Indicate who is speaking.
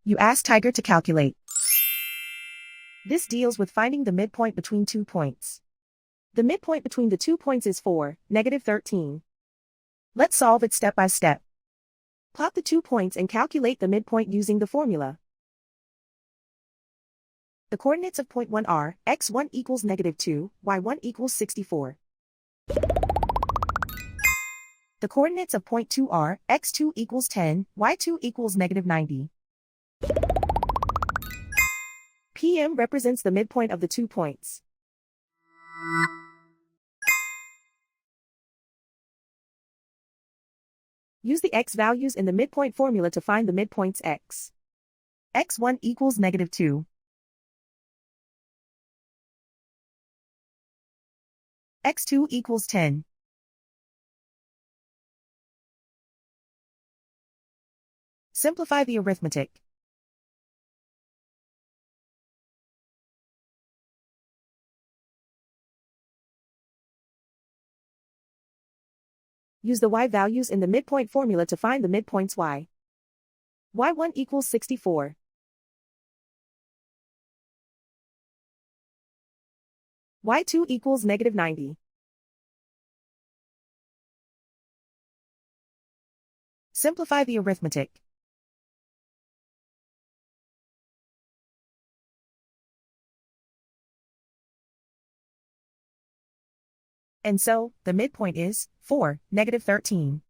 Speaker 1: You ask Tiger to calculate. This deals with finding the midpoint between 2 points. The midpoint between the 2 points is 4, -13. Let's solve it step by step. Plot the 2 points and calculate the midpoint using the formula. The coordinates of point 1 are x1 equals -2, y1 equals 64. The coordinates of point 2 are x2 equals 10, y2 equals -90. PM represents the midpoint of the 2 points. Use the x values in the midpoint formula to find the midpoints x. x1 equals -2. x2 equals 10. Simplify the arithmetic. Use the y values in the midpoint formula to find the midpoints y. y1 equals 64. y2 equals -90. Simplify the arithmetic. And so, the midpoint is 4, -13.